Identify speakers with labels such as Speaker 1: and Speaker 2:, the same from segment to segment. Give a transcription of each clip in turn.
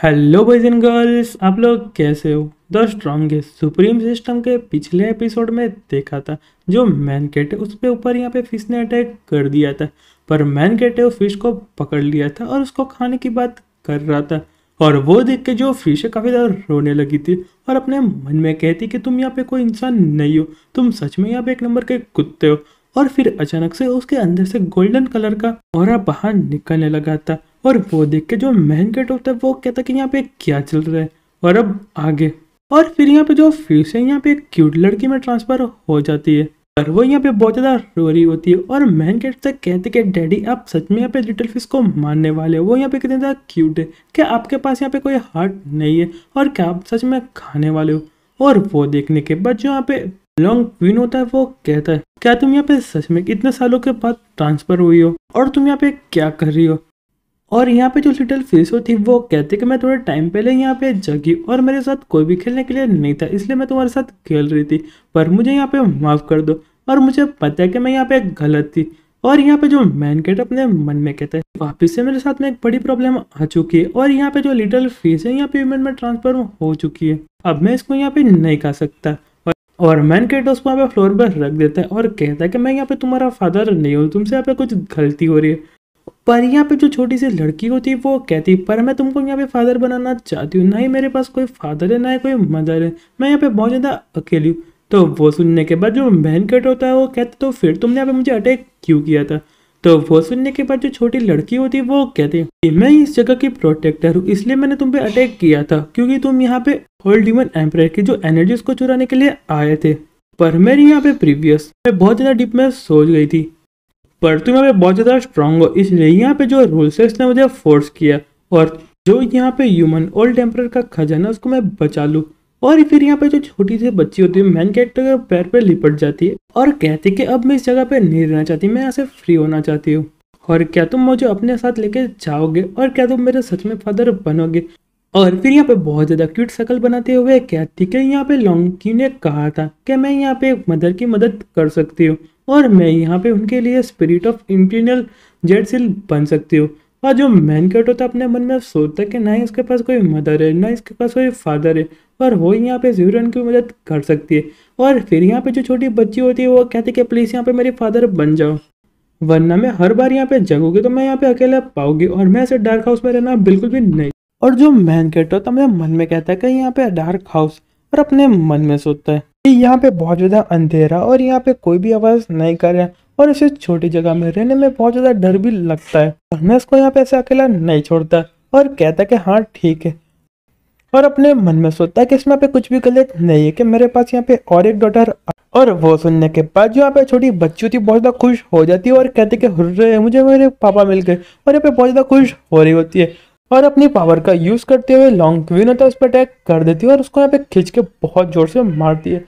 Speaker 1: Hello boys and girls, आप लोग कैसे हो। द स्ट्रॉन्गेस्ट सुप्रीम सिस्टम के पिछले एपिसोड में देखा था जो मैन कैट है उस पे ऊपर यहाँ पे फिश ने अटैक कर दिया था। पर मैन कैट है वो फिश को पकड़ लिया था और उसको खाने की बात कर रहा था। और वो देख के जो फिश है काफ़ी ज़्यादा रोने लगी थी और अपने मन में कहती कि तुम यहाँ पे कोई इंसान नहीं हो, तुम सच में यहाँ पे एक नंबर के कुत्ते हो। और फिर अचानक से उसके अंदर से गोल्डन कलर का ऑरा बाहर निकलने लगा था। और वो देख के जो मैन कैट होता है वो कहता कि यहाँ पे क्या चल रहा है। और अब आगे और फिर यहाँ पे जो फिश है यहाँ पे एक क्यूट लड़की में ट्रांसफर हो जाती है। पर वो यहाँ पे बहुत ज़्यादा रो रही होती है और मैन कैट से कहते कि डैडी आप सच में यहाँ पे लिटिल फिश को मारने वाले हो, वो यहाँ पे कितने ज़्यादा क्यूट है, क्या आपके पास यहाँ पे कोई हार्ट नहीं है और क्या आप सच में खाने वाले हो। और वो देखने के बाद जो यहाँ पे लॉन्ग क्वीन होता है वो कहता है क्या तुम यहाँ पे सच में इतने सालों के बाद ट्रांसफर हुई हो और तुम यहाँ पे क्या कर रही हो। और यहाँ पे जो लिटिल फिश थी वो कहते कि मैं थोड़े टाइम पहले यहाँ पे जगी और मेरे साथ कोई भी खेलने के लिए नहीं था, इसलिए मैं तुम्हारे साथ खेल रही थी, पर मुझे यहाँ पे माफ़ कर दो और मुझे पता है कि मैं यहाँ पे गलत थी। और यहाँ पे जो मैन कैट अपने मन में कहता है वापिस से मेरे साथ में एक बड़ी प्रॉब्लम आ चुकी है और यहाँ पे जो लिटिल फिश है यहाँ पे ह्यूमन में ट्रांसफर हो चुकी है, अब मैं इसको यहाँ पे नहीं खा सकता। और मैन कैट उसको यहाँ पे फ्लोर पर रख देता है और कहता है कि मैं यहाँ पे तुम्हारा फादर नहीं हूँ, तुमसे यहाँ पे कुछ गलती हो रही है। पर यहाँ पे जो छोटी सी लड़की होती है वो कहती पर मैं तुमको यहाँ पे फादर बनाना चाहती हूँ, ना ही मेरे पास कोई फादर है ना ही कोई मदर है, मैं यहाँ पे बहुत ज़्यादा अकेली हूँ। तो वो सुनने के बाद जो मैन कैट होता है वो कहता तो फिर तुमने यहाँ पे मुझे अटैक क्यों किया था। तो वो सुनने के बाद जो छोटी लड़की होती है वो कहती है कि मैं इस जगह की प्रोटेक्टर हूँ, इसलिए मैंने तुम पे अटैक किया था क्योंकि तुम यहाँ पे होल डीमन एम्पायर की जो एनर्जी उसको चुराने के लिए आए थे। पर मेरी यहाँ पे प्रीवियस मैं बहुत ज़्यादा डीप में सोच गई थी, पर तुम यहाँ पे बहुत ज़्यादा स्ट्रांग हो, इसलिए यहाँ पे जो रूल्स है उसने मुझे फोर्स किया और जो यहाँ पे ह्यूमन ओल्ड टेम्पर का खजाना उसको मैं बचा लूँ। और फिर यहाँ पे जो छोटी सी बच्ची होती है मैन कैरेक्टर के पैर पे लिपट जाती है और कहती है कि अब मैं इस जगह पे नहीं रहना चाहती, मैं यहाँ से फ्री होना चाहती हूँ। और क्या तुम मुझे अपने साथ लेके जाओगे और क्या तुम मेरे सच में फादर बनोगे। और फिर यहाँ पे बहुत ज़्यादा क्यूट शकल बनाते हुए कहती कि यहाँ पे लॉन्की ने कहा था कि मैं यहाँ पे मदर की मदद कर सकती हूँ और मैं यहाँ पे उनके लिए spirit of interior Z seal बन सकती हूँ। और जो मैन कैट होता है अपने मन में सोचता है कि ना ही इसके पास कोई मदर है ना इसके पास कोई फादर है, पर वो यहाँ पे ज़रूर उनकी मदद कर सकती है। और फिर यहाँ पे जो छोटी बच्ची होती है वो कहती है कि प्लीज़ यहाँ पे मेरे फादर बन जाओ, वरना मैं हर बार यहाँ पे जगूंगी तो मैं यहाँ पे अकेले पाऊंगी और मैं ऐसे डार्क हाउस में रहना बिल्कुल भी नहीं। और जो मैन कैट होता है अपने मन में कहता है कि यहाँ पे डार्क हाउस, और अपने मन में सोचता है कि यहाँ पे बहुत ज़्यादा अंधेरा और यहाँ पे कोई भी आवाज़ नहीं कर रहा है और इसे छोटी जगह में रहने में बहुत ज़्यादा डर भी लगता है, और मैं इसको यहाँ पे ऐसे अकेला नहीं छोड़ता। और कहता है कि हाँ ठीक है, और अपने मन में सोचता है कि इसमें पे कुछ भी गलत नहीं है कि मेरे पास यहाँ पे और एक डॉटर। और वो सुनने के बाद जो यहाँ पे छोटी बच्ची होती है बहुत ज़्यादा खुश हो जाती है और कहती है कि हुर्रे मुझे मेरे पापा मिल गए, और यहाँ पे बहुत ज़्यादा खुश हो रही होती है और अपनी पावर का यूज़ करते हुए लॉन्ग क्वीन होता है उस पर अटैक कर देती है और उसको यहाँ पे खींच के बहुत ज़ोर से मारती है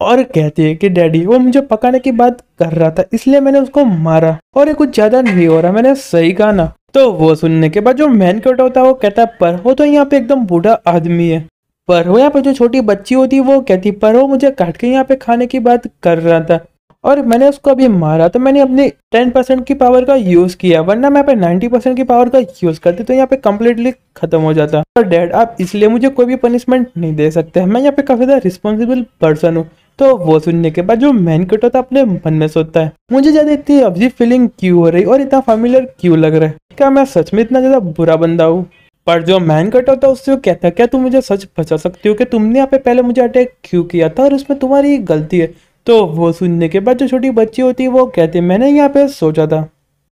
Speaker 1: और कहती है कि डैडी वो मुझे पकाने की बात कर रहा था इसलिए मैंने उसको मारा और ये कुछ ज़्यादा नहीं हो रहा, मैंने सही कहा ना। तो वो सुनने के बाद जो मैन कैट होता है वो कहता है पर वो तो यहाँ पे एकदम बूढ़ा आदमी है। पर वो यहाँ पे जो छोटी बच्ची होती है वो कहती पर वो मुझे काट के यहाँ पे खाने की बात कर रहा था और मैंने उसको अभी मारा तो मैंने अपनी 10% की पावर का यूज़ किया, वरना मैं पे 90% की पावर का यूज़ करती तो यहाँ पे कम्प्लीटली खत्म हो जाता। और डैड आप इसलिए मुझे कोई भी पनिशमेंट नहीं दे सकते, मैं यहाँ पे काफ़ी ज़्यादा रिस्पॉन्सिबल पर्सन हूँ। तो वो सुनने के बाद जो मैन कैट होता है अपने मन में सोचता है मुझे ज़्यादा इतनी अजीब फीलिंग क्यों हो रही और इतना फेमिलियर क्यों लग रहा है, क्या मैं सच में इतना ज़्यादा बुरा बंदा हूँ। पर जो मैन कैट होता है उससे वो कहता है क्या तुम मुझे सच बता सकती हो कि तुमने यहाँ पे पहले मुझे अटैक क्यों किया था और उसमें तुम्हारी गलती है। तो वो सुनने के बाद जो छोटी बच्ची होती है वो कहती है मैंने यहाँ पे सोचा था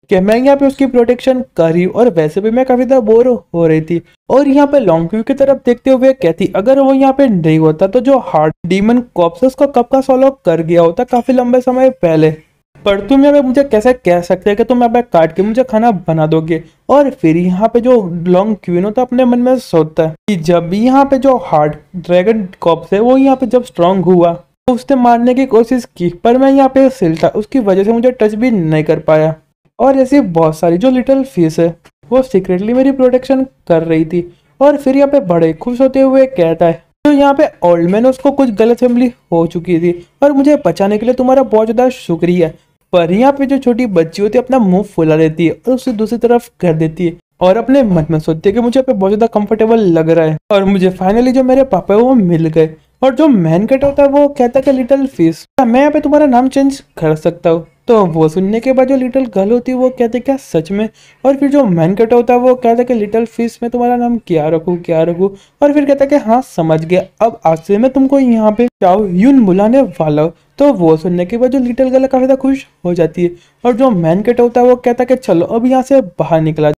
Speaker 1: कि मैं यहाँ पे उसकी प्रोटेक्शन कर रही हूँ और वैसे भी मैं काफ़ी ज़्यादा बोर हो रही थी। और यहाँ पे लॉन्ग क्यू की तरफ देखते हुए कहती अगर वो यहाँ पे नहीं होता तो जो हार्ड डीमन कॉप्स उसको कब का सॉल्व कर गया होता काफ़ी लंबे समय पहले। पर तुम यहाँ पे मुझे कैसे कह सकते हैं कि तुम यहाँ पे काट के मुझे खाना बना दोगे। और फिर यहाँ पे जो लॉन्ग क्वीन होता है अपने मन में सोचता है कि जब भी यहाँ पे जो हार्ड ड्रैगन कॉप्स है वो यहाँ पे जब स्ट्रांग हुआ तो उसने मारने की कोशिश की, पर मैं यहाँ पे सिल था उसकी वजह से मुझे टच भी नहीं कर पाया। और ऐसी बहुत सारी जो लिटिल फिश है वो सीक्रेटली मेरी प्रोटेक्शन कर रही थी। और फिर यहाँ पे बड़े खुश होते हुए कहता है तो यहाँ पे ओल्ड मैन उसको कुछ गलत फैमिली हो चुकी थी और मुझे बचाने के लिए तुम्हारा बहुत ज़्यादा शुक्रिया। पर यहाँ पे जो छोटी बच्ची होती है अपना मुंह फुला लेती है और उसे दूसरी तरफ कर देती है और अपने मन में सोचती है कि मुझे पे बहुत ज्यादा कंफर्टेबल लग रहा है और मुझे फाइनली जो मेरे पापा है वो मिल गए। और जो मैन कैट होता है वो कहता है कि लिटिल फिश मैं यहाँ पे तुम्हारा नाम चेंज कर सकता हूँ। तो वो सुनने के बाद जो लिटिल गर्ल होती है वो कहते क्या सच में। और फिर जो मैन कैट होता है वो कहता है कि लिटिल फिश मैं तुम्हारा नाम क्या रखूँ क्या रखूँ। और फिर कहता है कि हाँ समझ गया, अब आज से मैं तुमको यहाँ पे चाओ यून बुलाने वाला हूँ। तो वो सुनने के बाद जो लिटिल गर्ल काफी ज्यादा खुश हो जाती है और जो मैन कैट होता है वो कहता है कि चलो अब यहाँ से बाहर निकला